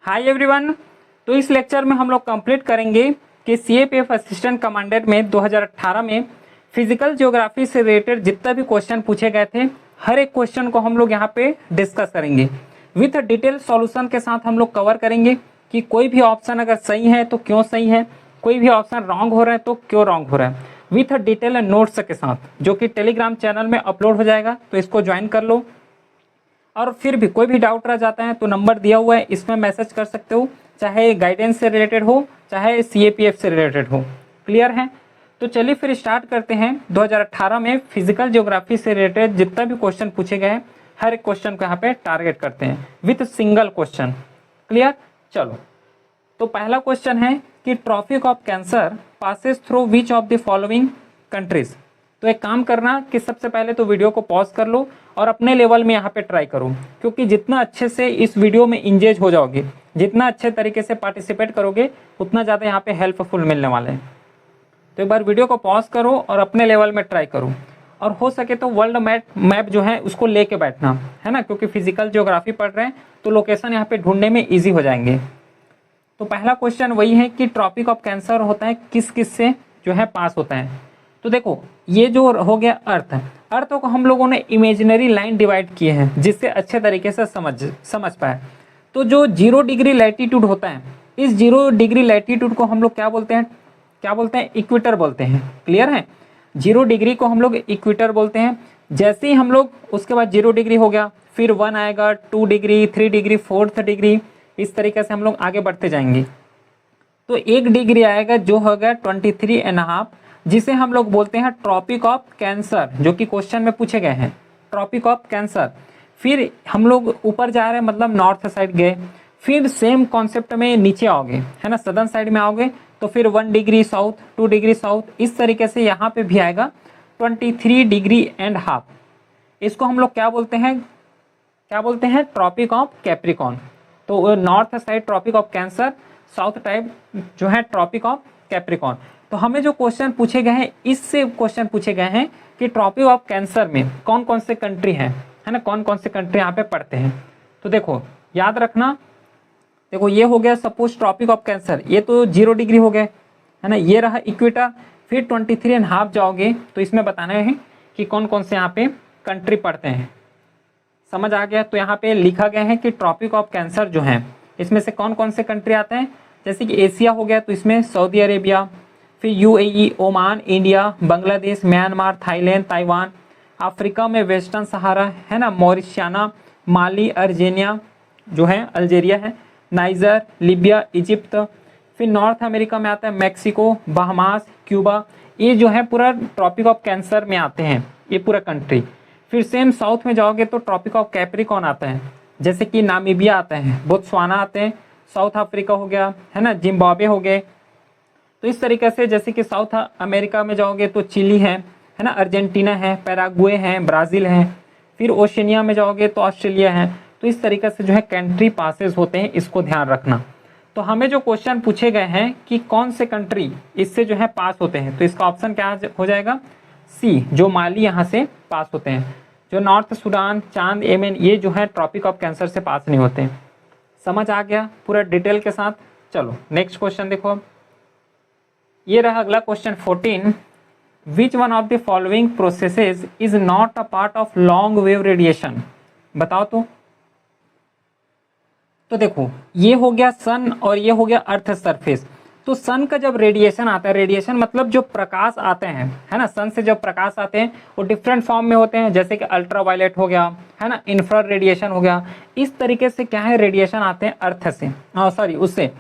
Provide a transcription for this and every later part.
Hi everyone. तो इस lecture में हम लोग कंप्लीट करेंगे कि सीएपीएफ असिस्टेंट कमांडेंट में 2018 में फिजिकल ज्योग्राफी से रिलेटेड जितना भी क्वेश्चन पूछे गए थे हर एक क्वेश्चन को हम लोग यहाँ पे डिस्कस करेंगे विथ डिटेल सॉल्यूशन के साथ। हम लोग कवर करेंगे कि कोई भी ऑप्शन अगर सही है तो क्यों सही है, कोई भी ऑप्शन रॉन्ग हो रहा है तो क्यों रॉन्ग हो रहा है, विथ डिटेल नोट्स के साथ, जो कि टेलीग्राम चैनल में अपलोड हो जाएगा। तो इसको ज्वाइन कर लो। और फिर भी कोई भी डाउट रह जाता है तो नंबर दिया हुआ है, इसमें मैसेज कर सकते हो, चाहे गाइडेंस से रिलेटेड हो चाहे सीएपीएफ से रिलेटेड हो। क्लियर है? तो चलिए फिर स्टार्ट करते हैं। 2018 में फिजिकल ज्योग्राफी से रिलेटेड जितना भी क्वेश्चन पूछे गए हैं हर एक क्वेश्चन को यहाँ पे टारगेट करते हैं विथ सिंगल क्वेश्चन। क्लियर? चलो, तो पहला क्वेश्चन है कि Tropic of Cancer passes through which of the following countries. तो एक काम करना कि सबसे पहले तो वीडियो को पॉज कर लो और अपने लेवल में यहाँ पे ट्राई करो, क्योंकि जितना अच्छे से इस वीडियो में इंगेज हो जाओगे, जितना अच्छे तरीके से पार्टिसिपेट करोगे, उतना ज़्यादा यहाँ पे हेल्पफुल मिलने वाले हैं। तो एक बार वीडियो को पॉज करो और अपने लेवल में ट्राई करो, और हो सके तो वर्ल्ड मैप जो है उसको लेके बैठना है ना, क्योंकि फिजिकल ज्योग्राफी पढ़ रहे हैं तो लोकेशन यहाँ पे ढूंढने में ईजी हो जाएंगे। तो पहला क्वेश्चन वही है कि ट्रॉपिक ऑफ कैंसर होता है किस किस से जो है पास होता है। तो देखो, ये जो हो गया अर्थ को हम लोगों ने इमेजिनरी लाइन डिवाइड किए हैं जिससे अच्छे तरीके से समझ पाए। तो जो 0 डिग्री लैटिट्यूड होता है, इस 0 डिग्री लैटिट्यूड को हम लोग क्या बोलते हैं? इक्वेटर बोलते हैं। क्लियर है? 0 डिग्री को हम लोग इक्वेटर बोलते हैं। जैसे ही हम लोग उसके बाद 0 डिग्री हो गया, फिर 1 आएगा, 2 डिग्री, 3 डिग्री, 4th डिग्री, इस तरीके से हम लोग आगे बढ़ते जाएंगे। तो 1 डिग्री आएगा जो होगा 23.5, जिसे हम लोग बोलते हैं ट्रॉपिक ऑफ कैंसर, जो कि क्वेश्चन में पूछे गए हैं, ट्रॉपिक ऑफ कैंसर। फिर हम लोग ऊपर जा रहे हैं, मतलब नॉर्थ साइड गए, फिर सेम कॉन्सेप्ट में नीचे आओगे, है ना, सदर्न साइड में आओगे तो फिर 1 डिग्री साउथ, 2 डिग्री साउथ, इस तरीके से यहाँ पे भी आएगा 23.5 डिग्री। इसको हम लोग क्या बोलते हैं? Tropic of Capricorn. तो north side tropic of Cancer, south type जो है ट्रॉपिक ऑफ कैप्रिकॉर्न। तो हमें जो क्वेश्चन पूछे गए हैं, इससे क्वेश्चन पूछे गए हैं कि ट्रॉपिक ऑफ कैंसर में कौन कौन से कंट्री हैं, है ना, कौन कौन से कंट्री यहाँ पे पड़ते हैं। तो देखो, याद रखना, देखो ये हो गया सपोज ट्रॉपिक ऑफ कैंसर, ये तो 0 डिग्री हो गए, है ना, ये रहा इक्वेटर। फिर 23.5 जाओगे तो इसमें बताना है कि कौन कौन से यहाँ पे कंट्री पड़ते हैं। समझ आ गया? तो यहाँ पे लिखा गया है कि ट्रॉपिक ऑफ कैंसर जो है इसमें से कौन कौन से कंट्री आते हैं। जैसे कि एशिया हो गया तो इसमें सऊदी अरेबिया, फिर UAE, Oman, India, Bangladesh, Myanmar, Thailand, Taiwan. Africa में वेस्टर्न सहारा, है ना, मॉरिशियाना, माली, अर्जेनिया जो है, अल्जेरिया है, नाइजर, लीबिया, इजिप्ट। फिर नॉर्थ अमेरिका में आता है मैक्सिको, बहामास, क्यूबा। ये जो है पूरा ट्रॉपिक ऑफ कैंसर में आते हैं, ये पूरा कंट्री। फिर सेम साउथ में जाओगे तो ट्रॉपिक ऑफ कैप्रिकॉर्न आता है, जैसे कि नामीबिया आता है, बोत्सवाना आते हैं, साउथ अफ्रीका हो गया, है ना, जिम्बाब्वे हो गए। तो इस तरीके से जैसे कि साउथ अमेरिका में जाओगे तो चिली है ना, अर्जेंटीना है, पैराग्वे है, ब्राज़ील है। फिर ओशिनिया में जाओगे तो ऑस्ट्रेलिया है। तो इस तरीके से जो है कंट्री पासेस होते हैं, इसको ध्यान रखना। तो हमें जो क्वेश्चन पूछे गए हैं कि कौन से कंट्री इससे जो है पास होते हैं, तो इसका ऑप्शन क्या हो जाएगा? सी, जो माली यहाँ से पास होते हैं। जो नॉर्थ सूडान, चांद, येमेन, ये जो है ट्रॉपिक ऑफ कैंसर से पास नहीं होते हैं। समझ आ गया पूरा डिटेल के साथ? चलो नेक्स्ट क्वेश्चन देखो। ये रहा अगला question 14। Which one of the following processes is not a part of long wave radiation. बताओ तो देखो, ये हो गया सन और ये हो गया अर्थ सरफेस। तो सन का जब रेडिएशन आता है, रेडिएशन मतलब जो प्रकाश आते हैं, है ना, सन से जब प्रकाश आते हैं वो डिफरेंट फॉर्म में होते हैं, जैसे कि अल्ट्रावायलेट हो गया, है ना, इंफ्रारेड रेडिएशन हो गया। इस तरीके से क्या है, रेडिएशन आते हैं अर्थ से, उससे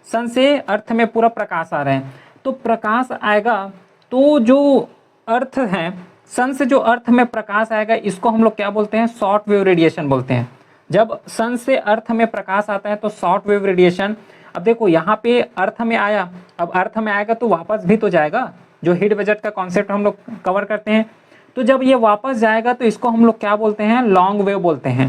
सन से अर्थ में पूरा प्रकाश आ रहे हैं। तो प्रकाश आएगा तो जो अर्थ है, सन से जो अर्थ में प्रकाश आएगा, इसको हम लोग क्या बोलते हैं? शॉर्ट वेव रेडिएशन बोलते हैं। जब सन से अर्थ में प्रकाश आता है तो शॉर्ट वेव रेडिएशन। अब देखो यहाँ पे अर्थ में आया, अब अर्थ में आएगा तो वापस भी तो जाएगा, जो हिट बजट का कॉन्सेप्ट हम लोग कवर करते हैं। तो जब ये वापस जाएगा तो इसको हम लोग क्या बोलते हैं? लॉन्ग वेव बोलते हैं।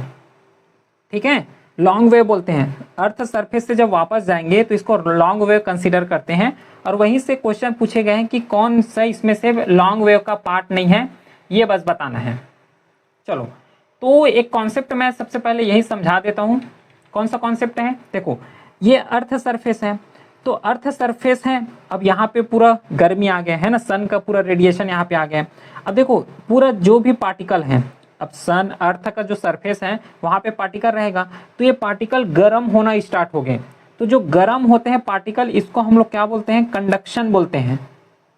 ठीक है, लॉन्ग वेव बोलते हैं। अर्थ सरफेस से जब वापस जाएंगे तो इसको लॉन्ग वेव कंसीडर करते हैं। और वहीं से क्वेश्चन पूछे गए हैं कि कौन सा इसमें से लॉन्ग वेव का पार्ट नहीं है, ये बस बताना है। चलो, तो एक कॉन्सेप्ट मैं सबसे पहले यही समझा देता हूँ। कौन सा कॉन्सेप्ट है? देखो, ये अर्थ सरफेस है, तो अर्थ सरफेस है। अब यहाँ पे पूरा गर्मी आ गया है ना, सन का पूरा रेडिएशन यहाँ पे आ गया है। अब देखो पूरा जो भी पार्टिकल है, अब सन अर्थ का जो सरफेस है वहाँ पे पार्टिकल रहेगा, तो ये पार्टिकल गर्म होना स्टार्ट हो गए। तो जो गर्म होते हैं पार्टिकल, इसको हम लोग क्या बोलते हैं, कंडक्शन बोलते हैं।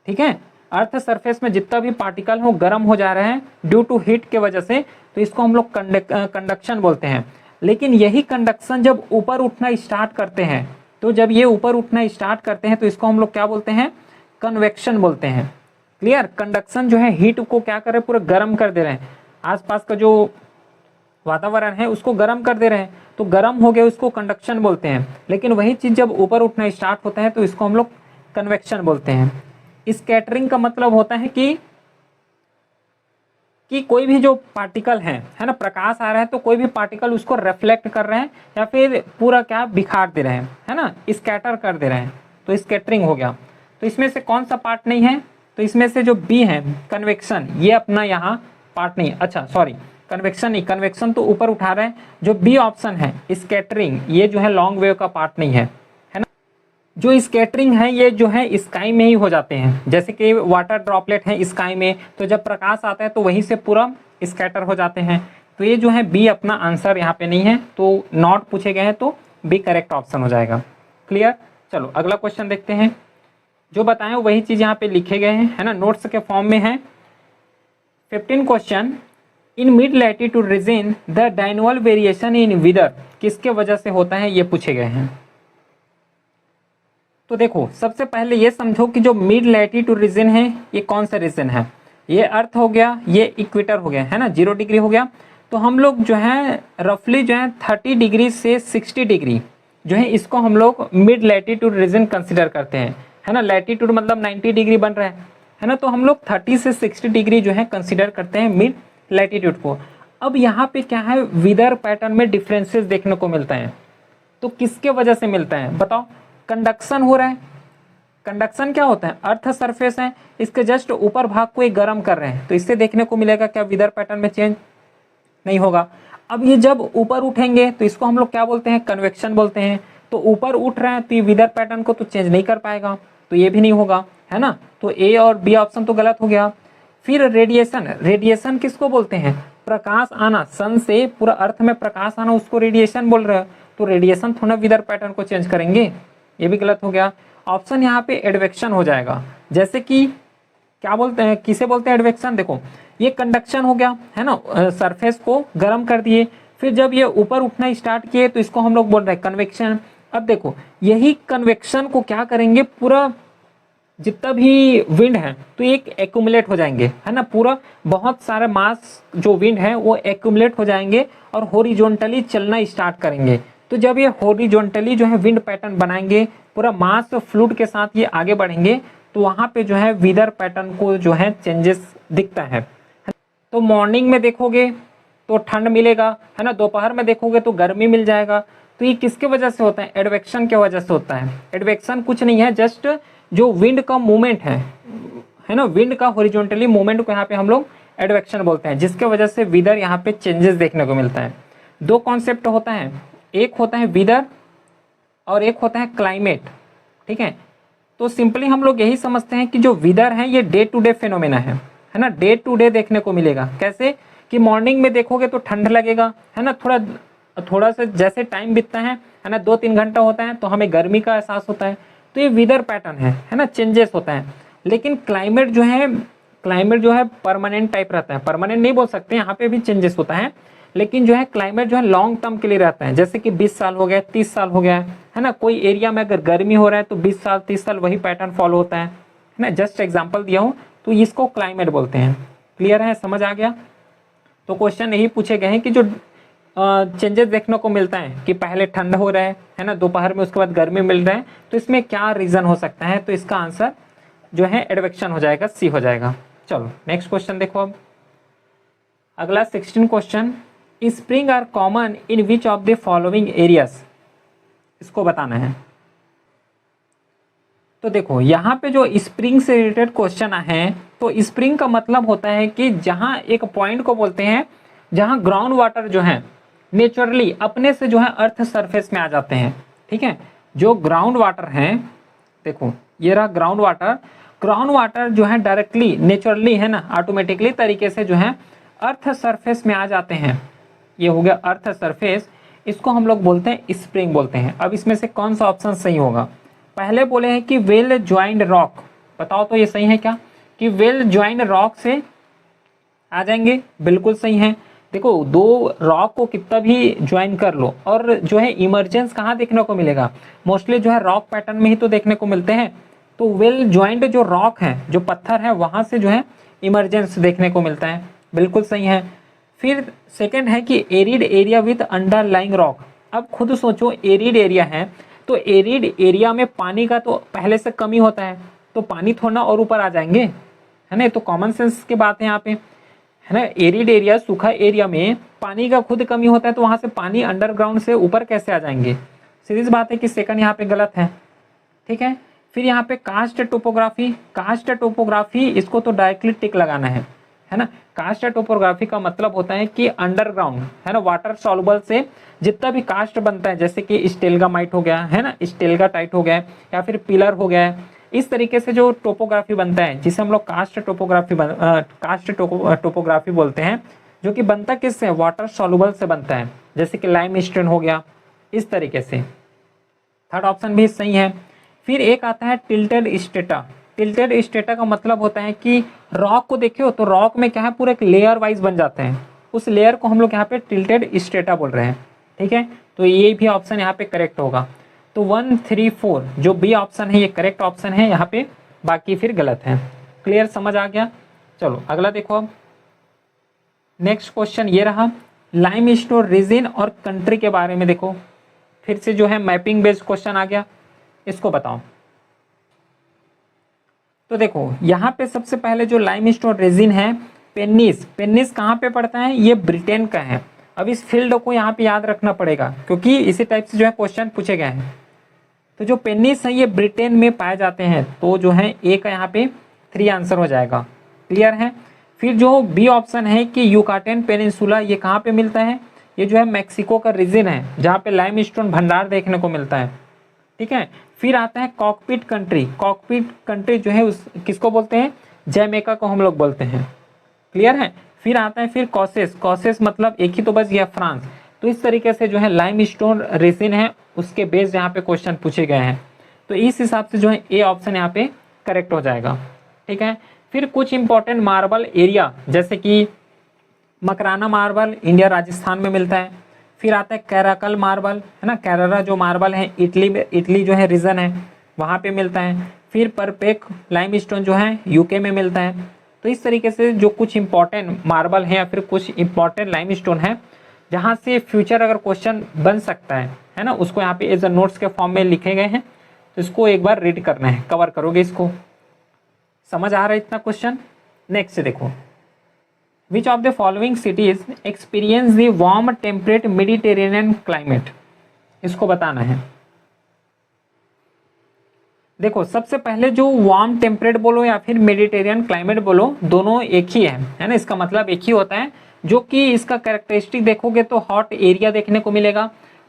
ठीक है, अर्थ सरफेस में जितना भी पार्टिकल हो गर्म हो जा रहे हैं ड्यू टू हीट के वजह से, तो इसको हम लोग कंडक्शन बोलते हैं। लेकिन यही कंडक्शन जब ऊपर उठना स्टार्ट करते हैं, तो जब ये ऊपर उठना स्टार्ट करते हैं तो इसको हम लोग क्या बोलते हैं, कन्वेक्शन बोलते हैं। क्लियर, कंडक्शन जो है हीट को क्या कर रहे हैं, पूरा गर्म कर दे रहे हैं, आसपास का जो वातावरण है उसको गर्म कर दे रहे हैं, तो गर्म हो गया उसको कंडक्शन बोलते हैं। लेकिन वही चीज जब ऊपर उठना स्टार्ट होता है तो इसको हम लोग कन्वेक्शन बोलते हैं। स्कैटरिंग का मतलब होता है कि कोई भी जो पार्टिकल है ना, प्रकाश आ रहा है तो कोई भी पार्टिकल उसको रिफ्लेक्ट कर रहे हैं या फिर पूरा क्या बिखार दे रहे हैं, है ना, स्कैटर कर दे रहे हैं, तो स्कैटरिंग हो गया। तो इसमें से कौन सा पार्ट नहीं है, तो इसमें से जो बी है कन्वेक्शन, ये अपना यहाँ पार्ट नहीं है। अच्छा सॉरी, कन्वेक्शन नहीं, कन्वेक्शन तो ऊपर उठा रहे हैं। जो बी ऑप्शन है स्कैटरिंग, ये जो है लॉन्ग वेव का पार्ट नहीं है, है ना। जो स्कैटरिंग है ये जो है स्काई में ही हो जाते हैं, जैसे कि वाटर ड्रॉपलेट है स्काई में, तो जब प्रकाश आता है तो वहीं से पूरा स्कैटर हो जाते हैं। तो ये जो है बी अपना आंसर यहाँ पे नहीं है, तो नॉट पूछे गए हैं, तो बी करेक्ट ऑप्शन हो जाएगा। क्लियर, चलो अगला क्वेश्चन देखते हैं। जो बताएं वही चीज़ यहाँ पे लिखे गए हैं, है ना, नोट्स के फॉर्म में है। 15 question, in mid latitude region the diurnal variation in weather किसके वजह से होता है, ये पूछे गए हैं। तो देखो सबसे पहले ये समझो कि जो मिड लैटिट्यूड रीजन है ये कौन सा रीजन है, ये अर्थ हो गया, ये इक्वेटर हो गया, है ना, 0 डिग्री हो गया। तो हम लोग जो है रफली जो है 30 डिग्री से 60 डिग्री जो है इसको हम लोग मिड लैटिट्यूड रीजन कंसिडर करते हैं, है ना। लैटिट्यूड मतलब 90 डिग्री बन रहा है ना, तो हम लोग 30 से 60 डिग्री जो है कंसिडर करते हैं मिड लैटिट्यूड को। अब यहाँ पे क्या है, वेदर पैटर्न में डिफरेंसेस देखने को मिलता है, तो किसके वजह से मिलता है बताओ, कंडक्शन हो रहा है। कंडक्शन क्या होता है, अर्थ सरफेस है, इसके जस्ट ऊपर भाग को एक गर्म कर रहे हैं, तो इससे देखने को मिलेगा क्या वेदर पैटर्न में चेंज नहीं होगा। अब ये जब ऊपर उठेंगे तो इसको हम लोग क्या बोलते हैं, कन्वेक्शन बोलते हैं। तो ऊपर उठ रहे हैं तो ये वेदर पैटर्न को तो चेंज नहीं कर पाएगा, तो ये भी नहीं होगा, है ना। तो ए और बी ऑप्शन तो गलत हो गया। फिर रेडिएशन, रेडिएशन किसको बोलते हैं, प्रकाश आना, सन से पूरा अर्थ में प्रकाश आना, उसको रेडिएशन बोल रहे हैं। तो रेडिएशन थोड़ा वेदर पैटर्न को चेंज करेंगे, ये भी गलत हो गया। ऑप्शन यहाँ पे एडवेक्शन हो जाएगा, जैसे कि क्या बोलते हैं, किसे बोलते हैं एडवेक्शन, देखो ये कंडक्शन हो गया, है ना, सरफेस को गर्म कर दिए, फिर जब ये ऊपर उठना स्टार्ट किए तो इसको हम लोग बोल रहे हैं कन्वेक्शन। अब देखो यही कन्वेक्शन को क्या करेंगे, पूरा जितना भी विंड है तो एक एक्यूमुलेट हो जाएंगे, है ना, पूरा बहुत सारा मास जो विंड है वो एक्यूमुलेट हो जाएंगे और हॉरिजॉन्टली चलना स्टार्ट करेंगे। तो जब ये हॉरिजॉन्टली जो है विंड पैटर्न बनाएंगे, पूरा मास फ्लूइड के साथ ये आगे बढ़ेंगे, तो वहाँ पे जो है वेदर पैटर्न को जो है चेंजेस दिखता है। तो मॉर्निंग में देखोगे तो ठंड मिलेगा, है ना, दोपहर में देखोगे तो गर्मी मिल जाएगा। तो ये किसके वजह से होता है, एडवेक्शन के वजह से होता है। एडवेक्शन कुछ नहीं है, जस्ट जो विंड का मूवमेंट है ना, विंड का हॉरिजॉन्टली मूवमेंट को यहाँ पे हम लोग एडवेक्शन बोलते हैं, जिसके वजह से वेदर यहाँ पे चेंजेस देखने को मिलता है। दो कॉन्सेप्ट होता है, एक होता है वेदर और एक होता है क्लाइमेट, ठीक है। तो सिंपली हम लोग यही समझते हैं कि जो वेदर है ये डे टू डे फिनोमेना है ना, डे टू डे देखने को मिलेगा। कैसे कि मॉर्निंग में देखोगे तो ठंड लगेगा, है ना, थोड़ा सा जैसे टाइम बीतता है ना, 2-3 घंटा होता है तो हमें गर्मी का एहसास होता है। तो ये वेदर पैटर्न है ना, चेंजेस होता है। लेकिन क्लाइमेट जो है परमानेंट टाइप रहता है, परमानेंट नहीं बोल सकते, यहाँ पे भी चेंजेस होता है, लेकिन जो है क्लाइमेट जो है लॉन्ग टर्म के लिए रहता है, जैसे कि 20 साल हो गया, 30 साल हो गया, है ना। कोई एरिया में अगर गर्मी हो रहा है तो 20 साल 30 साल वही पैटर्न फॉलो होता है ना, जस्ट एग्जांपल दिया हूँ, तो इसको क्लाइमेट बोलते हैं। क्लियर है, समझ आ गया। तो क्वेश्चन यही पूछे गए हैं कि जो चेंजेस देखने को मिलता है कि पहले ठंड हो रहा है ना, दोपहर में उसके बाद गर्मी मिल रहा है, तो इसमें क्या रीजन हो सकता है। तो इसका आंसर जो है एडवेक्शन हो जाएगा, सी हो जाएगा। चलो नेक्स्ट क्वेश्चन देखो। अब अगला 16 question, spring are common in which of the following areas, इसको बताना है। तो देखो यहाँ पे जो स्प्रिंग से रिलेटेड क्वेश्चन है, तो स्प्रिंग का मतलब होता है कि जहाँ एक पॉइंट को बोलते हैं जहाँ ग्राउंड वाटर जो है नेचुरली अपने से जो है अर्थ सरफेस में आ जाते हैं, ठीक है। जो ग्राउंड वाटर है, देखो ये रहा ग्राउंड वाटर। ग्राउंड वाटर जो है डायरेक्टली नेचुरली है ना, ऑटोमेटिकली तरीके से जो है अर्थ सरफेस में आ जाते हैं। ये हो गया अर्थ सरफेस, इसको हम लोग बोलते हैं स्प्रिंग बोलते हैं। अब इसमें से कौन सा ऑप्शन सही होगा? पहले बोले हैं कि वेल ज्वाइंट रॉक, बताओ तो ये सही है क्या कि वेल ज्वाइंट रॉक से आ जाएंगे? बिल्कुल सही है। देखो दो रॉक को कितना भी ज्वाइन कर लो और जो है इमरजेंस कहाँ देखने को मिलेगा? मोस्टली जो है रॉक पैटर्न में ही तो देखने को मिलते हैं। तो वेल ज्वाइंट जो रॉक है, जो पत्थर है, वहां से जो है इमरजेंस देखने को मिलता है। बिल्कुल सही है। फिर सेकंड है कि arid area with underlying rock. अब खुद सोचो, एरिड एरिया है तो एरिड एरिया में पानी का तो पहले से कमी होता है, तो पानी थोड़ा और ऊपर आ जाएंगे, है ना? तो कॉमन सेंस की बात है यहाँ पे, है ना? एरिड एरिया, सूखा एरिया में पानी का खुद कमी होता है, तो वहां से पानी अंडरग्राउंड से ऊपर कैसे आ जाएंगे? सीधी सी बात है कि सेकंड यहाँ पे गलत है। ठीक है। फिर यहाँ पे कास्ट टोपोग्राफी, कास्ट टोपोग्राफी इसको तो डायरेक्टली टिक लगाना है ना? कास्ट टोपोग्राफी का मतलब होता है कि अंडरग्राउंड, है ना, वाटर सॉल्युबल से जितना भी कास्ट बनता है, जैसे कि स्टेलगामाइट हो गया, है ना, स्टेलगाटाइट हो गया, या फिर पिलर हो गया, इस तरीके से जो टोपोग्राफी बनता है, जिसे हम लोग कास्ट टोपोग्राफी बोलते हैं, जो कि बनता किससे? वाटर सॉल्युबल से बनता है, जैसे कि लाइमस्टोन हो गया, इस तरीके से। थर्ड ऑप्शन भी सही है। फिर एक आता है टिल्टेड स्टेटा। टिल्टेड स्टेटा का मतलब होता है कि रॉक को देखियो तो रॉक में क्या है, पूरे एक लेयर वाइज बन जाते हैं, उस लेयर को हम लोग यहाँ पे टिल्टेड स्टेटा बोल रहे हैं। ठीक है, तो ये भी ऑप्शन यहाँ पे करेक्ट होगा। तो 1, 3, 4 जो बी ऑप्शन है ये करेक्ट ऑप्शन है यहाँ पे, बाकी फिर गलत है। क्लियर, समझ आ गया? चलो अगला देखो। अब नेक्स्ट क्वेश्चन ये रहा, लाइमस्टोन रीजन और कंट्री के बारे में देखो। फिर से जो है मैपिंग बेस्ड क्वेश्चन आ गया, इसको बताओ। तो देखो यहाँ पे सबसे पहले जो लाइमस्टोन रेजिन है, पेनिस, पेनिस कहाँ पे पड़ता है? ये ब्रिटेन का है। अब इस फील्ड को यहाँ पे याद रखना पड़ेगा, क्योंकि इसी टाइप से जो है क्वेश्चन पूछे गए हैं। तो जो पेनिस है ये ब्रिटेन में पाए जाते हैं, तो जो है ए का यहाँ पे 3 आंसर हो जाएगा। क्लियर है? फिर जो बी ऑप्शन है कि यूकाटेन पेनिनसुला, ये कहाँ पे मिलता है? ये जो है मैक्सिको का रीजन है, जहाँ पे लाइमस्टोन भंडार देखने को मिलता है। ठीक है। फिर आता है कॉकपिट कंट्री। कॉकपिट कंट्री जो है उस किसको बोलते हैं? जैमेका को हम लोग बोलते हैं। क्लियर है? फिर आता है फिर कॉसेस, कॉसेस मतलब एक ही तो बच गया, फ्रांस। तो इस तरीके से जो है लाइमस्टोन रेजिन है, उसके बेस्ड यहाँ पे क्वेश्चन पूछे गए हैं। तो इस हिसाब से जो है ए ऑप्शन यहाँ पे करेक्ट हो जाएगा। ठीक है। फिर कुछ इंपॉर्टेंट मार्बल एरिया, जैसे कि मकराना मार्बल इंडिया राजस्थान में मिलता है। फिर आता है कैराकल मार्बल, है ना, कैरारा जो मार्बल है इटली में, इटली जो है रीजन है, वहाँ पे मिलता है। फिर परपेक लाइमस्टोन जो है यूके में मिलता है। तो इस तरीके से जो कुछ इंपॉर्टेंट मार्बल है या फिर कुछ इंपॉर्टेंट लाइमस्टोन है, जहाँ से फ्यूचर अगर क्वेश्चन बन सकता है ना, उसको यहाँ पे एज अ नोट्स के फॉर्म में लिखे गए हैं। तो इसको एक बार रीड करना है, कवर करोगे इसको। समझ आ रहा है इतना क्वेश्चन? नेक्स्ट देखो, Which of the following cities experience the warm temperate Mediterranean climate? इसको बताना है। देखो सबसे पहले जो वार्म टेम्परेट बोलो या फिर मेडिटेरियन क्लाइमेट बोलो, दोनों एक ही है ना, इसका मतलब एक ही होता है। जो कि इसका कैरेक्टरिस्टिक देखोगे तो हॉट एरिया देखने को मिलेगा,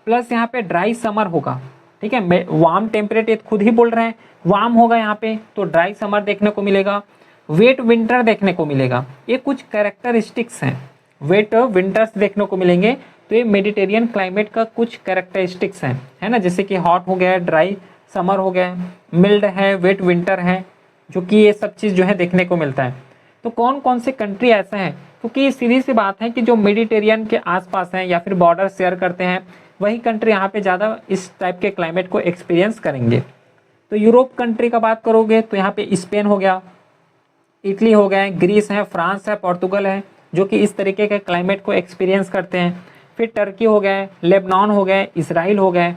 प्लस यहाँ पे ड्राई समर होगा। ठीक है, वार्म टेम्परेट खुद ही बोल रहे हैं, वार्म होगा यहाँ पे, तो ड्राई समर देखने को मिलेगा, वेट विंटर देखने को मिलेगा। ये कुछ कैरेक्टरिस्टिक्स हैं, वेट विंटर्स देखने को मिलेंगे। तो ये मेडिटेरियन क्लाइमेट का कुछ कैरेक्टरिस्टिक्स हैं, है ना, जैसे कि हॉट हो गया, ड्राई समर हो गया, मिल्ड है, वेट विंटर है, जो कि ये सब चीज़ जो है देखने को मिलता है। तो कौन कौन से कंट्री ऐसे हैं? क्योंकि सीधी सी बात है कि जो मेडिटेरियन के आसपास हैं या फिर बॉर्डर शेयर करते हैं, वही कंट्री यहाँ पे ज़्यादा इस टाइप के क्लाइमेट को एक्सपीरियंस करेंगे। तो यूरोप कंट्री का बात करोगे तो यहाँ पे स्पेन हो गया, इटली हो गए, ग्रीस है, फ्रांस है, पोर्तुगल है, जो कि इस तरीके के क्लाइमेट को एक्सपीरियंस करते हैं। फिर टर्की हो गए, लेबनान हो गए, इसराइल हो गए।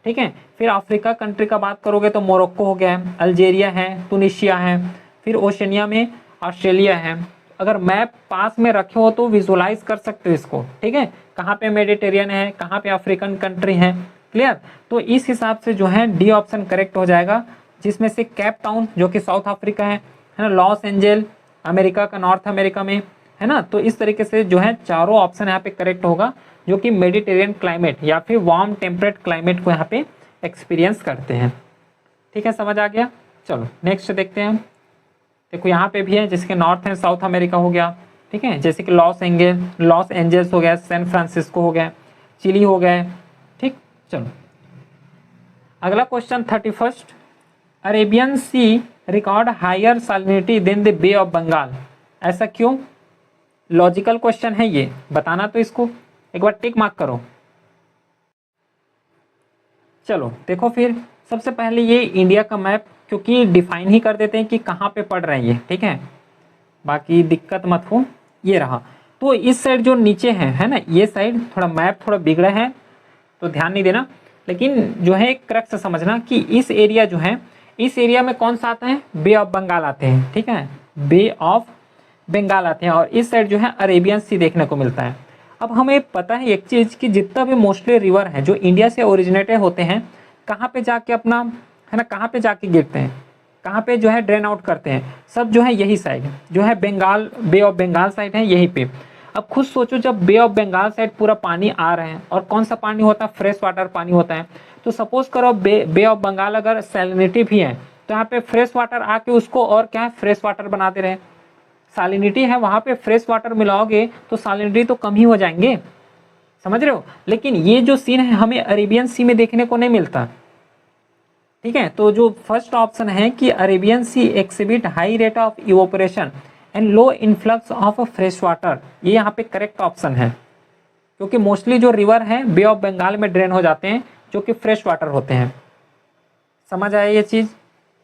ठीक है। फिर अफ्रीका कंट्री का बात करोगे तो मोरक्को हो गया, अल्जेरिया है, तुनिशिया है। फिर ओशनिया में ऑस्ट्रेलिया है। अगर मैप पास में रखे हो तो विजुलाइज कर सकते हो इसको। ठीक है, कहाँ पे मेडिटेरियन है, कहाँ पे अफ्रीकन कंट्री है। क्लियर? तो इस हिसाब से जो है डी ऑप्शन करेक्ट हो जाएगा, जिसमें से कैप टाउन जो कि साउथ अफ्रीका है ना, लॉस एंजल अमेरिका का, नॉर्थ अमेरिका में, है ना। तो इस तरीके से जो है चारों ऑप्शन यहाँ पे करेक्ट होगा, जो कि मेडिटेरियन क्लाइमेट या फिर वार्म टेम्परेट क्लाइमेट को यहाँ पे एक्सपीरियंस करते हैं। ठीक है, समझ आ गया। चलो नेक्स्ट देखते हैं। देखो यहाँ पे भी है, जिसके नॉर्थ एंड साउथ अमेरिका हो गया, ठीक है, जैसे कि लॉस एंजल्स हो गया, सैन फ्रांसिस्को हो गया, चिली हो गया, ठीक। चलो अगला question 31, Arabian Sea record higher salinity than the Bay of Bengal, ऐसा क्यों? लॉजिकल क्वेश्चन है ये, बताना तो इसको एक बार टिक मार्क करो। चलो देखो फिर, सबसे पहले ये इंडिया का मैप, क्योंकि डिफाइन ही कर देते हैं कि कहाँ पे पड़ रहा है ये, ठीक है, बाकी दिक्कत मत हो। ये रहा, तो इस साइड जो नीचे है ना, ये साइड थोड़ा मैप थोड़ा बिगड़ा है तो ध्यान नहीं देना, लेकिन जो है एक क्रक्स समझना कि इस एरिया जो है, इस एरिया में कौन सा आता है, बे ऑफ बंगाल आते हैं, ठीक है, बे ऑफ बंगाल आते हैं, और इस साइड जो है अरेबियन सी देखने को मिलता है। अब हमें पता है एक चीज़ कि जितना भी मोस्टली रिवर है जो इंडिया से ओरिजिनेटेड होते हैं, कहाँ पे जाके अपना, है ना, कहाँ पे जाके गिरते हैं, कहाँ पे जो है ड्रेन आउट करते हैं, सब जो है यही साइड जो है बंगाल, बे ऑफ बंगाल साइड है यहीं पे। अब खुद सोचो, जब बे ऑफ बंगाल साइड पूरा पानी आ रहे हैं, और कौन सा पानी होता है, फ्रेश वाटर पानी होता है, तो सपोज करो बे ऑफ बंगाल अगर सैलिनिटी भी है, तो यहाँ पे फ्रेश वाटर आके उसको और क्या है, फ्रेश वाटर बनाते रहे। सैलिनिटी है वहाँ पे, फ्रेश वाटर मिलाओगे तो सैलिनिटी तो कम ही हो जाएंगे, समझ रहे हो। लेकिन ये जो सीन है हमें अरेबियन सी में देखने को नहीं मिलता, ठीक है। तो जो फर्स्ट ऑप्शन है कि Arabian Sea exhibit high rate of evaporation and low influx of fresh water, ये यहाँ पे करेक्ट ऑप्शन है, क्योंकि मोस्टली जो रिवर है बे ऑफ बंगाल में ड्रेन हो जाते हैं, जो कि फ्रेश वाटर होते हैं। समझ आया ये चीज़।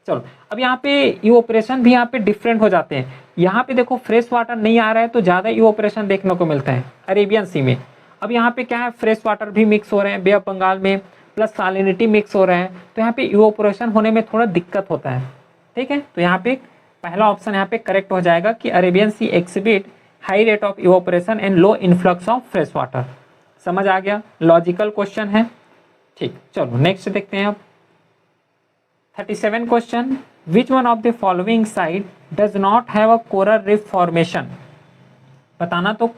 चलो अब यहाँ पे इवोपरेशन भी यहाँ पे डिफरेंट हो जाते हैं। यहाँ पे देखो फ्रेश वाटर नहीं आ रहा है तो ज़्यादा इवोपरेशन देखने को मिलता है अरेबियन सी में। अब यहाँ पे क्या है, फ्रेश वाटर भी मिक्स हो रहे हैं बे ऑफ बंगाल में, प्लस सैलिनिटी मिक्स हो रहा है, तो यहाँ पे इवोपरेशन होने में थोड़ा दिक्कत होता है, ठीक है। तो यहाँ पे पहला ऑप्शन यहाँ पे करेक्ट हो जाएगा कि Arabian Sea exhibit high rate of evaporation and low influx of fresh water. समझ आ गया, लॉजिकल क्वेश्चन है, ठीक। चलो नेक्स्ट देखते हैं अब 37 question, which one of the following side does not have a coral reef formation, बताना तो।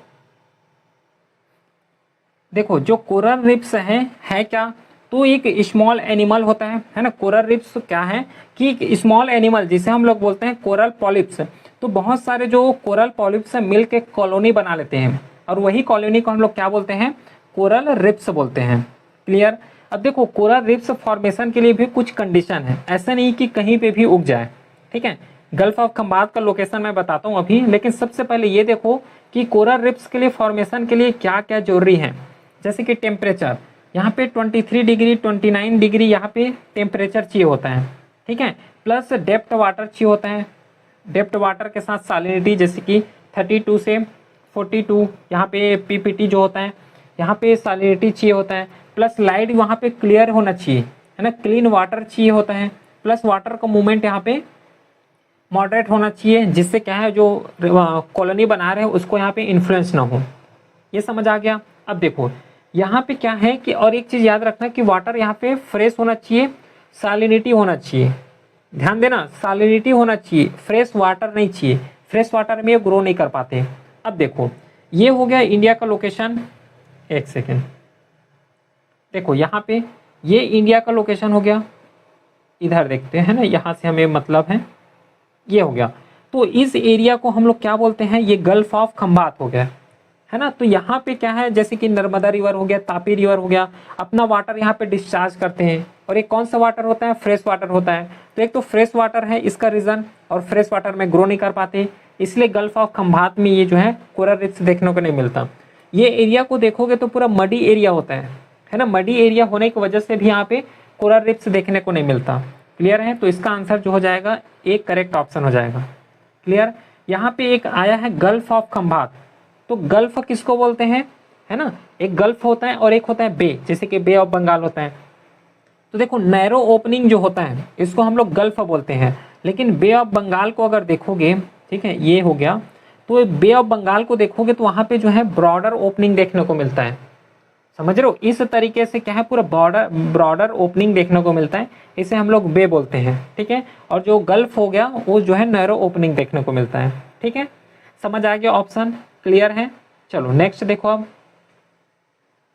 देखो जो कोरल रिफ्स है क्या, तो एक स्मॉल एनिमल होता है ना। कोरल रिफ्स क्या है कि एक स्मॉल एनिमल जिसे हम लोग बोलते हैं कोरल पॉलिप्स, तो बहुत सारे जो कोरल पॉलिप्स मिल के कॉलोनी बना लेते हैं, और वही कॉलोनी को हम लोग क्या बोलते हैं, कोरल रिफ्स बोलते हैं। क्लियर। अब देखो कोरल रिफ्स फॉर्मेशन के लिए भी कुछ कंडीशन है, ऐसा नहीं कि कहीं पे भी उग जाए, ठीक है। गल्फ ऑफ खंबात का लोकेशन मैं बताता हूँ अभी, लेकिन सबसे पहले ये देखो कि कोरल रिफ्स के लिए फॉर्मेशन के लिए क्या क्या जरूरी है। जैसे कि टेम्परेचर, यहाँ पे 23 डिग्री 29 डिग्री यहाँ पे टेम्परेचर चाहिए होता है, ठीक है। प्लस डेप्थ वाटर चाहिए होता है, डेप्थ वाटर के साथ सैलिनिटी जैसे कि 32 से 42 यहाँ पे पीपीटी जो होता है, यहाँ पे सैलिनिटी चाहिए होता है। प्लस लाइट वहाँ पे क्लियर होना चाहिए, है ना, क्लीन वाटर चाहिए होता है। प्लस वाटर का मूवमेंट यहाँ पे मॉडरेट होना चाहिए, जिससे क्या है जो कॉलोनी बना रहे हैं उसको यहाँ पे इन्फ्लुएंस ना हो। ये समझ आ गया। अब देखो यहाँ पे क्या है कि, और एक चीज़ याद रखना कि वाटर यहाँ पे फ्रेश होना चाहिए, सैलिनिटी होना चाहिए, ध्यान देना, सैलिनिटी होना चाहिए, फ्रेश वाटर नहीं चाहिए, फ्रेश वाटर में ये ग्रो नहीं कर पाते। अब देखो ये हो गया इंडिया का लोकेशन, एक सेकेंड, देखो यहाँ पे ये इंडिया का लोकेशन हो गया, इधर देखते हैं ना, यहाँ से हमें मतलब है, ये हो गया। तो इस एरिया को हम लोग क्या बोलते हैं, ये गल्फ ऑफ खंबात हो गया, है ना। तो यहाँ पे क्या है, जैसे कि नर्मदा रिवर हो गया, तापी रिवर हो गया, अपना वाटर यहाँ पे डिस्चार्ज करते हैं, और ये कौन सा वाटर होता है, फ्रेश वाटर होता है। तो एक तो फ्रेश वाटर है इसका रीज़न, और फ्रेश वाटर में ग्रो नहीं कर पाते, इसलिए गल्फ ऑफ खंबात में ये जो है कोरल रिफ्स देखने को नहीं मिलता। ये एरिया को देखोगे तो पूरा मडी एरिया होता है ना, मडी एरिया होने की वजह से भी यहाँ पे कोरल रिफ्स देखने को नहीं मिलता। क्लियर है, तो इसका आंसर जो हो जाएगा एक करेक्ट ऑप्शन हो जाएगा। क्लियर। यहाँ पे एक आया है गल्फ ऑफ खंबात, तो गल्फ किसको बोलते हैं, है ना, एक गल्फ होता है और एक होता है बे, जैसे कि बे ऑफ बंगाल होता है। तो देखो नैरो ओपनिंग जो होता है इसको हम लोग गल्फ बोलते हैं, लेकिन बे ऑफ बंगाल को अगर देखोगे, ठीक है, ये हो गया, तो बे ऑफ बंगाल को देखोगे तो वहाँ पे जो है ब्रॉडर ओपनिंग देखने को मिलता है। समझ रहे हो, इस तरीके से क्या है पूरा ब्रॉडर ओपनिंग देखने को मिलता है, इसे हम लोग बे बोलते हैं, ठीक है। और जो गल्फ हो गया वो जो है नैरो ओपनिंग देखने को मिलता है, ठीक है। समझ आ गया ऑप्शन, क्लियर है। चलो नेक्स्ट देखो अब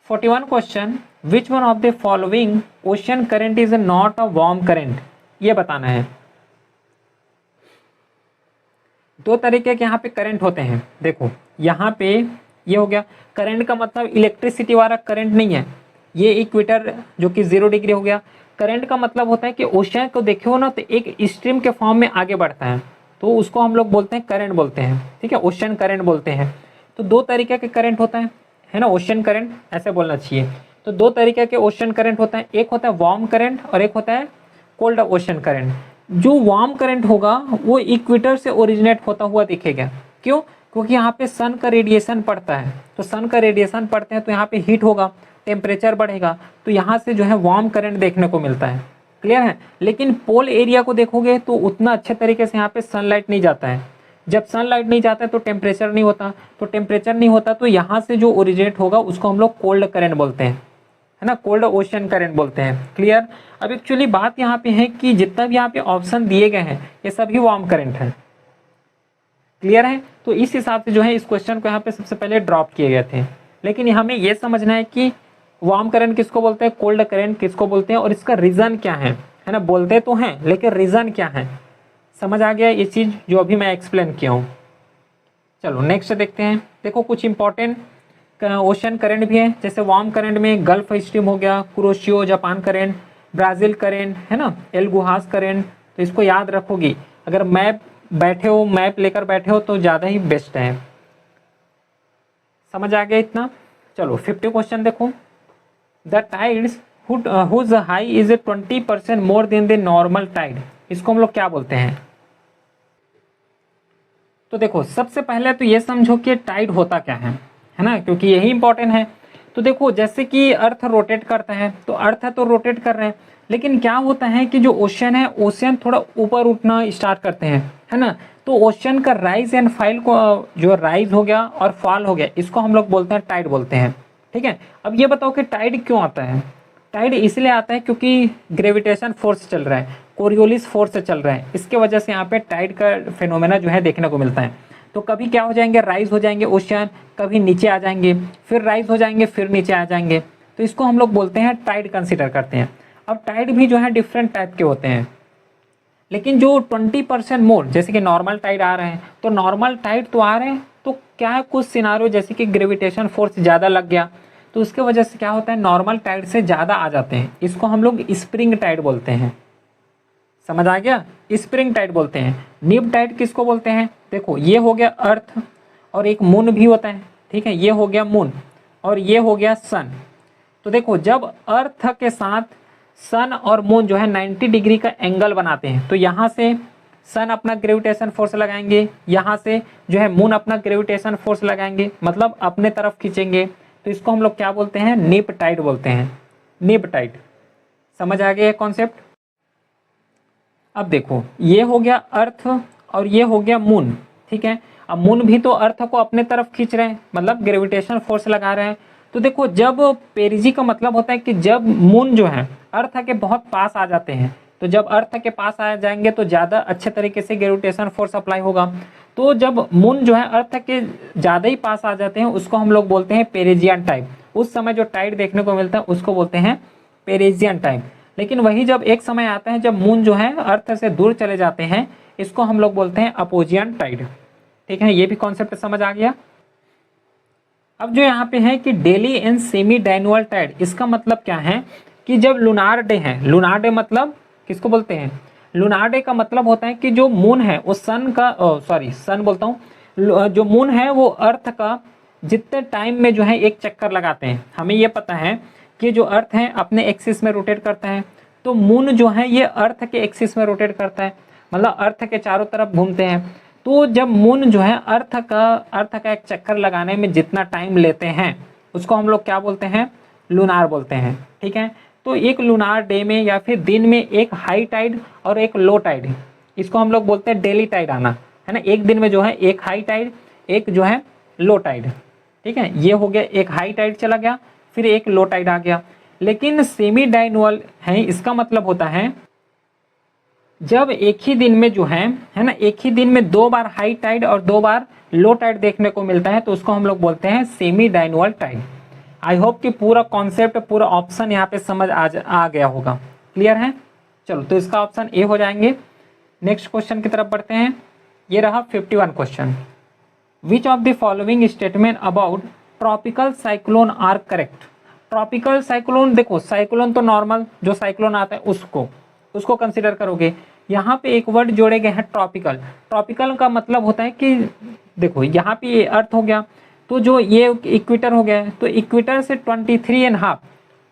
41 question, which one of the following ocean current is not a warm current, ये बताना है। दो तरीके के यहाँ पे करंट होते हैं। देखो यहाँ पे ये हो गया करंट का मतलब इलेक्ट्रिसिटी वाला करंट नहीं है, ये इक्वेटर जो कि 0 डिग्री हो गया। करंट का मतलब होता है कि ओशन को देखे हो ना तो एक स्ट्रीम के फॉर्म में आगे बढ़ता है, तो उसको हम लोग बोलते हैं करंट बोलते हैं, ठीक है, ओशन करंट बोलते हैं। तो दो तरीके के करंट होता है ना, ओशन करंट ऐसे बोलना चाहिए। तो दो तरीके के ओशन करंट होता है, एक होता है वार्म करंट और एक होता है कोल्ड ओशन करंट। जो वार्म करंट होगा वो इक्वेटर से ओरिजिनेट होता हुआ दिखेगा। क्यों? क्योंकि यहाँ पे सन का रेडिएशन पड़ता है, तो सन का रेडिएशन पड़ते हैं तो यहाँ पे हीट होगा, टेम्परेचर बढ़ेगा, तो यहाँ से जो है वार्म करंट देखने को मिलता है। क्लियर है? लेकिन पोल एरिया को देखोगे तो उतना अच्छे तरीके से यहाँ पे सनलाइट नहीं जाता है। जब सनलाइट नहीं जाता है तो टेम्परेचर नहीं होता, तो टेम्परेचर नहीं होता तो यहाँ से जो ओरिजिनेट होगा उसको हम लोग कोल्ड करंट बोलते हैं, है ना, कोल्ड ओशन करंट बोलते हैं। क्लियर? अब एक्चुअली बात यहाँ पे है कि जितना भी यहाँ पे ऑप्शन दिए गए हैं ये सभी वार्म करंट है। क्लियर है? तो इस हिसाब से जो है इस क्वेश्चन को यहाँ पे सबसे पहले ड्रॉप किए गए थे। लेकिन हमें ये समझना है कि वार्म करंट किसको बोलते हैं, कोल्ड करंट किसको बोलते हैं, और इसका रीज़न क्या है ना। बोलते तो हैं लेकिन रीज़न क्या है, समझ आ गया ये चीज़ जो अभी मैं एक्सप्लेन किया हूँ। चलो नेक्स्ट देखते हैं। देखो कुछ इंपॉर्टेंट ओशन करंट भी है, जैसे वार्म करंट में गल्फ स्ट्रीम हो गया, Kuroshio Japan current, Brazil current, है ना, एल गुहास करंट। तो इसको याद रखोगी, अगर मैप लेकर बैठे हो तो ज़्यादा ही बेस्ट है। समझ आ गया इतना? चलो 50 क्वेश्चन देखो। The tides whose high is 20% more than the normal tide, इसको हम लोग क्या बोलते हैं? तो देखो सबसे पहले तो ये समझो कि टाइड होता क्या है ना, क्योंकि यही इंपॉर्टेंट है। तो देखो जैसे कि अर्थ रोटेट करता है तो अर्थ तो रोटेट कर रहे हैं, लेकिन क्या होता है कि जो ओशन है, ओशन थोड़ा ऊपर उठना स्टार्ट करते हैं, है ना। तो ओशन का राइज एंड फाइल को, जो राइज हो गया और फॉल हो गया, इसको हम लोग बोलते हैं टाइड बोलते हैं, ठीक है। अब ये बताओ कि टाइड क्यों आता है? टाइड इसलिए आता है क्योंकि ग्रेविटेशन फोर्स चल रहा है, कोरियोलिस फोर्स चल रहा है, इसके वजह से यहाँ पे टाइड का फिनोमेना जो है देखने को मिलता है। तो कभी क्या हो जाएंगे, राइज हो जाएंगे ओशन, कभी नीचे आ जाएंगे, फिर राइज हो जाएंगे, फिर नीचे आ जाएंगे, तो इसको हम लोग बोलते हैं टाइड कंसिडर करते हैं। अब टाइड भी जो है डिफरेंट टाइप के होते हैं, लेकिन जो 20% मोर, जैसे कि नॉर्मल टाइड आ रहे हैं, तो नॉर्मल टाइड तो आ रहे हैं, तो क्या है कुछ सिनारियो जैसे कि ग्रेविटेशन फोर्स ज़्यादा लग गया, तो उसके वजह से क्या होता है नॉर्मल टाइड से ज़्यादा आ जाते हैं, इसको हम लोग स्प्रिंग टाइड बोलते हैं। समझ आ गया? स्प्रिंग टाइड बोलते हैं। निब टाइड किसको बोलते हैं? देखो ये हो गया अर्थ, और एक मून भी होता है, ठीक है, ये हो गया मून और ये हो गया सन। तो देखो जब अर्थ के साथ सन और मून जो है 90 डिग्री का एंगल बनाते हैं, तो यहाँ से सन अपना ग्रेविटेशन फोर्स लगाएंगे, यहाँ से जो है मून अपना ग्रेविटेशन फोर्स लगाएंगे, मतलब अपने तरफ खींचेंगे, तो इसको हम लोग क्या बोलते हैं, निब टाइड बोलते हैं, निब टाइड। समझ आ गया कॉन्सेप्ट? अब देखो ये हो गया अर्थ और ये हो गया मून, ठीक है। अब मून भी तो अर्थ को अपने तरफ खींच रहे हैं, मतलब ग्रेविटेशन फोर्स लगा रहे हैं। तो देखो जब पेरिजी का मतलब होता है कि जब मून जो है अर्थ के बहुत पास आ जाते हैं, तो जब अर्थ के पास आ जाएंगे तो ज़्यादा अच्छे तरीके से ग्रेविटेशन फोर्स अप्लाई होगा। तो जब मून जो है अर्थ के ज़्यादा ही पास आ जाते हैं, उसको हम लोग बोलते हैं पेरिजियन टाइप। उस समय जो टाइड देखने को मिलता है उसको बोलते हैं पेरिजियन टाइप। लेकिन वही जब एक समय आता है जब मून जो है अर्थ से दूर चले जाते हैं, इसको हम लोग बोलते हैं अपोजियन टाइड, ठीक है। ये भी कॉन्सेप्ट समझ आ गया। अब जो यहाँ पे है कि डेली एंड सेमी डाइनुअल टाइड, इसका मतलब क्या है कि जब लूनार डे है, लूनार डे मतलब किसको बोलते हैं, लूनार डे का मतलब होता है कि जो मून है वो सन का, सन बोलता हूँ, जो मून है वो अर्थ का जितने टाइम में जो है एक चक्कर लगाते हैं। हमें ये पता है कि जो अर्थ है अपने एक्सिस में रोटेट करता है, तो मून जो है ये अर्थ के एक्सिस में रोटेट करता है, मतलब अर्थ के चारों तरफ घूमते हैं। तो जब मून जो है अर्थ का एक चक्कर लगाने में जितना टाइम लेते हैं, उसको हम लोग क्या बोलते हैं, लूनार बोलते हैं, ठीक है। तो एक लूनार डे में या फिर दिन में एक हाई टाइड और एक लो टाइड, इसको हम लोग बोलते हैं डेली टाइड आना, है ना। एक दिन में जो है एक हाई टाइड, एक जो है लो टाइड, ठीक है। ये हो गया एक हाई टाइड चला गया, फिर एक लो टाइड आ गया। लेकिन सेमी डाइनुअल है, इसका मतलब होता है जब एक ही दिन में जो है ना, एक ही दिन में 2 बार हाई टाइड और 2 बार लो टाइड देखने को मिलता है, तो उसको हम लोग बोलते हैं सेमी डाइनुअल टाइड। आई होप कि पूरा कॉन्सेप्ट, पूरा ऑप्शन यहाँ पे समझ आ गया होगा। क्लियर है? चलो, तो इसका ऑप्शन ए हो जाएंगे। नेक्स्ट क्वेश्चन की तरफ बढ़ते हैं। ये रहा 51 question. Which of the following statement about tropical cyclone are correct? Tropical cyclone, देखो साइक्लोन तो नॉर्मल जो साइक्लोन आता है उसको कंसिडर करोगे। यहाँ पे एक वर्ड जोड़े गए हैं ट्रॉपिकल। ट्रॉपिकल का मतलब होता है कि देखो यहाँ पे ये अर्थ हो गया, तो जो ये इक्वेटर हो गया है, तो इक्वेटर से 23.5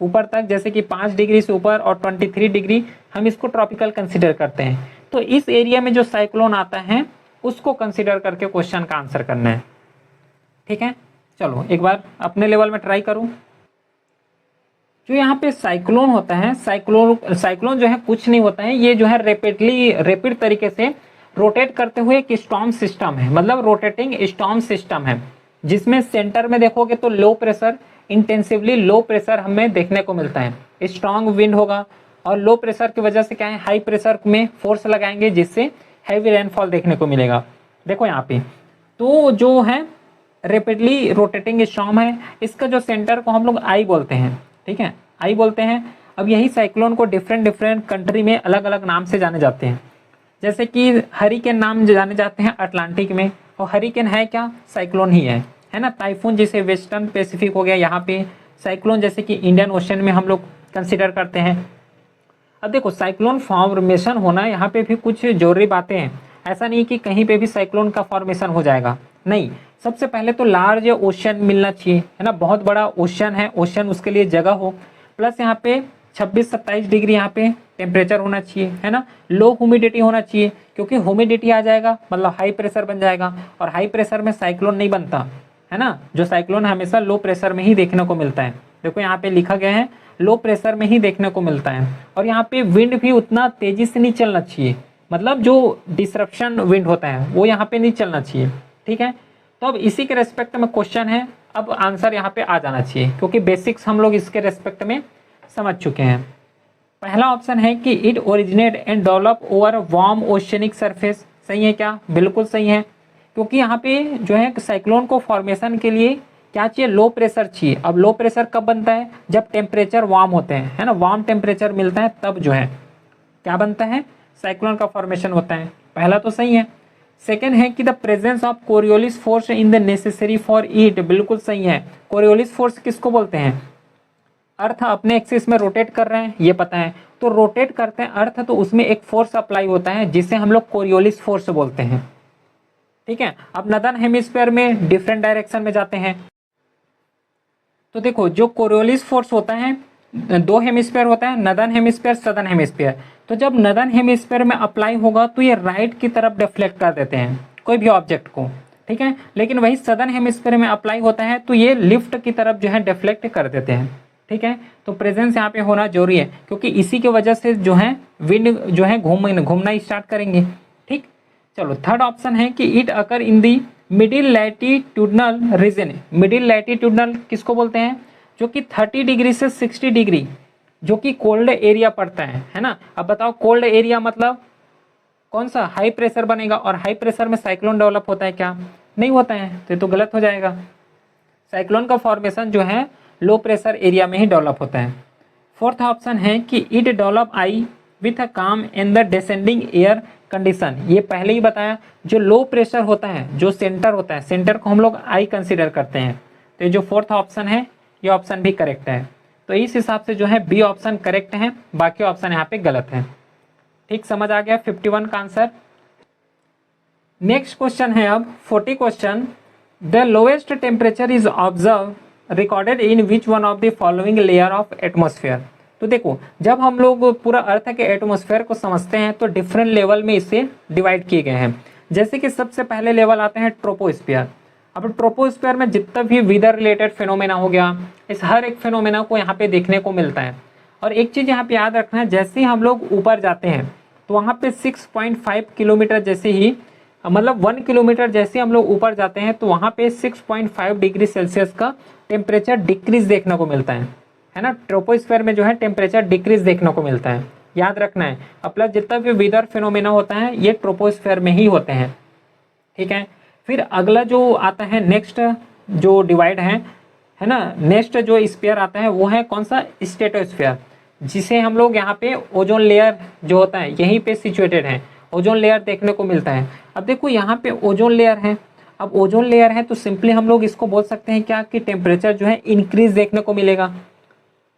ऊपर तक, जैसे कि 5 डिग्री से ऊपर और 23 डिग्री, हम इसको ट्रॉपिकल कंसिडर करते हैं। तो इस एरिया में जो साइक्लोन आता है उसको कंसिडर करके क्वेश्चन का आंसर करना है। ठीक है, चलो एक बार अपने लेवल में ट्राई करूं। जो यहाँ पे साइक्लोन होता है, साइक्लोन जो है कुछ नहीं होता है, ये जो है रैपिड तरीके से रोटेट करते हुए एक स्टॉर्म सिस्टम है, मतलब रोटेटिंग स्टॉर्म सिस्टम है, जिसमें सेंटर में देखोगे तो low pressure, intensively low pressure हमें देखने को मिलता है। स्ट्रांग विंड होगा और लो प्रेशर की वजह से क्या है, हाई प्रेशर में फोर्स लगाएंगे जिससे हैवी रेनफॉल देखने को मिलेगा। देखो यहाँ पे तो जो है रैपिडली रोटेटिंग स्टॉर्म है, इसका जो सेंटर को हम लोग आई बोलते हैं। ठीक है, आई बोलते हैं। अब यही साइक्लोन को डिफरेंट कंट्री में अलग अलग नाम से जाने जाते हैं। जैसे कि हरिकेन नाम जाने जाते हैं अटलांटिक में, और हरिकेन है क्या, साइक्लोन ही है ना। टाइफून जिसे वेस्टर्न पैसिफिक हो गया यहाँ पे, साइक्लोन जैसे कि इंडियन ओशन में हम लोग कंसिडर करते हैं। अब देखो साइक्लोन फॉर्मेशन होना, यहाँ पे भी कुछ जरूरी बातें हैं। ऐसा नहीं कि कहीं पे भी साइक्लोन का फॉर्मेशन हो जाएगा, नहीं। सबसे पहले तो लार्ज ओशन मिलना चाहिए, है ना, बहुत बड़ा ओशन है, ओशन उसके लिए जगह हो, प्लस यहाँ पे 26-27 डिग्री यहाँ पे टेम्परेचर होना चाहिए, है ना। लो ह्यूमिडिटी होना चाहिए, क्योंकि ह्यूमिडिटी आ जाएगा मतलब हाई प्रेशर बन जाएगा, और हाई प्रेशर में साइक्लोन नहीं बनता, है ना। जो साइक्लोन हमेशा लो प्रेशर में ही देखने को मिलता है। देखो यहाँ पे लिखा गया है लो प्रेशर में ही देखने को मिलता है। और यहाँ पे विंड भी उतना तेजी से नहीं चलना चाहिए, मतलब जो डिसरप्शन विंड होता है वो यहाँ पे नहीं चलना चाहिए। ठीक है, तो अब इसी के रेस्पेक्ट में क्वेश्चन है, अब आंसर यहाँ पे आ जाना चाहिए, क्योंकि बेसिक्स हम लोग इसके रेस्पेक्ट में समझ चुके हैं। पहला ऑप्शन है कि it originate and develop over warm oceanic surface. सही है क्या? बिल्कुल सही है, क्योंकि यहाँ पे जो है साइक्लोन को फॉर्मेशन के लिए क्या चाहिए, लो प्रेशर चाहिए। अब लो प्रेशर कब बनता है, जब टेम्परेचर वार्म होते हैं, है ना, वार्म टेम्परेचर मिलता है तब जो है क्या बनता है, साइक्लोन का फॉर्मेशन होता है। पहला तो सही है। सेकेंड है कि the presence of Coriolis force in the necessary for it. बिल्कुल सही है। कोरियोलिस फोर्स किसको बोलते हैं, अर्थ अपने एक्सिस में रोटेट कर रहे हैं, ये पता है, तो रोटेट करते हैं अर्थ, तो उसमें एक फोर्स अप्लाई होता है जिसे हम लोग कोरियोलिस फोर्स बोलते हैं। ठीक है, अब नदर्न हेमिस्फीयर में डिफरेंट डायरेक्शन में जाते हैं। तो देखो जो कोरियोलिस फोर्स होता है, दो हेमिस्फीयर होता है, नदर्न हेमिस्फीयर, सदर्न हेमिस्फीयर। तो जब नदर्न हेमिस्फीयर में अप्लाई होगा तो ये राइट की तरफ डिफ्लेक्ट कर देते हैं कोई भी ऑब्जेक्ट को। ठीक है, लेकिन वही सदर्न हेमिस्फीयर में अप्लाई होता है तो ये लिफ्ट की तरफ जो है डिफ्लेक्ट कर देते हैं। ठीक है, तो प्रेजेंस यहाँ पे होना जरूरी है, क्योंकि इसी की वजह से जो है विंड जो है घूमना स्टार्ट करेंगे। ठीक, चलो थर्ड ऑप्शन है कि it occur in the middle latitudinal region. Middle latitudinal किसको बोलते हैं, जो कि 30 डिग्री से 60 डिग्री जो कि कोल्ड एरिया पड़ता है ना। अब बताओ कोल्ड एरिया मतलब कौन सा, हाई प्रेशर बनेगा, और हाई प्रेशर में साइक्लोन डेवलप होता है क्या, नहीं होता है, तो ये तो गलत हो जाएगा। साइक्लोन का फॉर्मेशन जो है लो प्रेशर एरिया में ही डेवलप होता है। फोर्थ ऑप्शन है कि it develop eye with a calm in the descending air condition. ये पहले ही बताया, जो लो प्रेशर होता है, जो सेंटर होता है, सेंटर को हम लोग आई कंसिडर करते हैं। तो ये जो फोर्थ ऑप्शन है ये ऑप्शन भी करेक्ट है। तो इस हिसाब से जो है बी ऑप्शन करेक्ट है, बाकी ऑप्शन यहाँ पे गलत है। ठीक, समझ आ गया 51 का आंसर। नेक्स्ट क्वेश्चन है अब 40 question. The lowest temperature is observe recorded in which one of the following layer of atmosphere. तो देखो जब हम लोग पूरा अर्थ के एटमोसफेयर को समझते हैं तो डिफरेंट लेवल में इसे डिवाइड किए गए हैं। जैसे कि सबसे पहले लेवल आते हैं ट्रोपोस्फीयर। अब ट्रोपोस्फीयर में जितना भी वेदर रिलेटेड फिनोमेना हो गया, इस हर एक फिनोमेना को यहाँ पे देखने को मिलता है। और एक चीज़ यहाँ पे याद रखना है, जैसे ही हम लोग ऊपर जाते हैं तो वहाँ पे 6.5 किलोमीटर जैसे ही, मतलब 1 किलोमीटर जैसे हम लोग ऊपर जाते हैं तो वहाँ पे 6.5 डिग्री सेल्सियस का टेम्परेचर डिक्रीज देखने को मिलता है ना। ट्रोपोस्फीयर में जो है टेम्परेचर डिक्रीज देखने को मिलता है, याद रखना है। और प्लस जितना भी वेदर फिनोमेना होता है ये ट्रोपोस्फीयर में ही होते हैं। ठीक है, फिर अगला जो आता है नेक्स्ट जो डिवाइड है है ना। नेक्स्ट जो स्फीयर आता है वो है कौन सा, स्ट्रेटोस्फीयर, जिसे हम लोग यहाँ पे ओजोन लेयर जो होता है यहीं पे सिचुएटेड है, ओजोन लेयर देखने को मिलता है। अब देखो यहाँ पे ओजोन लेयर है, अब ओजोन लेयर है तो सिंपली हम लोग इसको बोल सकते हैं क्या कि टेम्परेचर जो है इंक्रीज देखने को मिलेगा,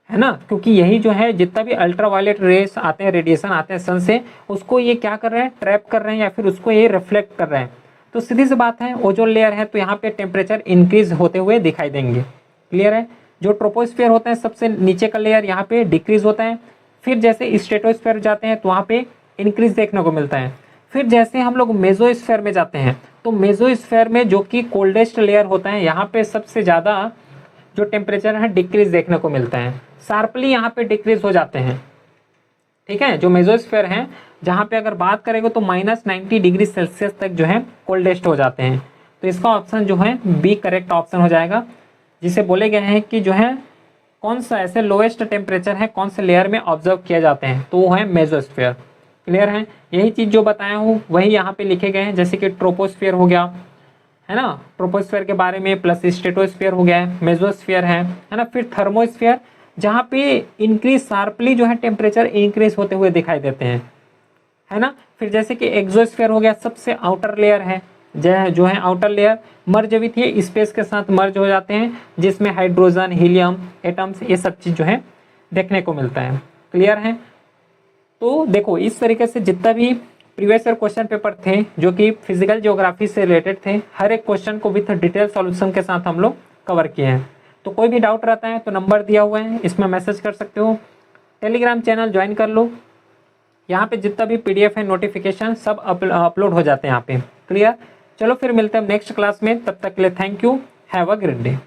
है ना, क्योंकि यही जो है जितना भी अल्ट्रावायलेट रेस आते हैं, रेडिएशन आते हैं सन से, उसको ये क्या कर रहे हैं, ट्रैप कर रहे हैं या फिर उसको ये रिफ्लेक्ट कर रहे हैं। तो सीधी सी बात है ओजोन लेयर है तो यहाँ पे टेम्परेचर इंक्रीज होते हुए दिखाई देंगे। क्लियर है। जो ट्रोपोस्फीयर होता है सबसे नीचे का लेयर यहाँ पे डिक्रीज होता है, फिर जैसे स्ट्रेटोस्फीयर जाते हैं तो वहाँ पे इंक्रीज देखने को मिलता है। फिर जैसे हम लोग मेसोस्फीयर में जाते हैं तो मेसोस्फीयर में जो कि कोल्डेस्ट लेयर होता है यहाँ पे सबसे ज़्यादा जो टेम्परेचर है डिक्रीज देखने को मिलता है, शार्पली यहाँ पे डिक्रीज हो जाते हैं। ठीक है, जो मेसोस्फीयर है जहाँ पे अगर बात करेंगे तो -90 डिग्री सेल्सियस तक जो है कोल्डेस्ट हो जाते हैं। तो इसका ऑप्शन जो है बी करेक्ट ऑप्शन हो जाएगा, जिसे बोले गए हैं कि जो है कौन सा ऐसे लोएस्ट टेम्परेचर है कौन से लेयर में ऑब्जर्व किए जाते हैं, तो वो है मेसोस्फीयर। क्लियर है। यही चीज़ जो बताया हूँ वही यहाँ पे लिखे गए हैं, जैसे कि ट्रोपोस्फीयर हो गया, है ना, ट्रोपोस्फीयर के बारे में, प्लस स्ट्रेटोस्फीयर हो गया, मेसोस्फीयर है ना, फिर थर्मोस्फीयर जहाँ पे इंक्रीज शार्पली जो है टेम्परेचर इंक्रीज होते हुए दिखाई देते हैं, है ना। फिर जैसे कि एक्सोस्फीयर हो गया, सबसे आउटर लेयर है जो है आउटर लेयर मर्ज भी थी, स्पेस के साथ मर्ज हो जाते हैं, जिसमें हाइड्रोजन, हीलियम, एटम्स ये सब चीज़ जो है देखने को मिलता है। क्लियर है। तो देखो इस तरीके से जितना भी प्रीवियस ईयर क्वेश्चन पेपर थे जो कि फिजिकल ज्योग्राफी से रिलेटेड थे, हर एक क्वेश्चन को विथ डिटेल सॉल्यूशन के साथ हम लोग कवर किए हैं। तो कोई भी डाउट रहता है तो नंबर दिया हुआ है, इसमें मैसेज कर सकते हो। टेलीग्राम चैनल ज्वाइन कर लो, यहाँ पे जितना भी PDF है नोटिफिकेशन सब अपलोड हो जाते हैं यहाँ पे। क्लियर। चलो फिर मिलते हैं नेक्स्ट क्लास में, तब तक के लिए thank you, have a great day.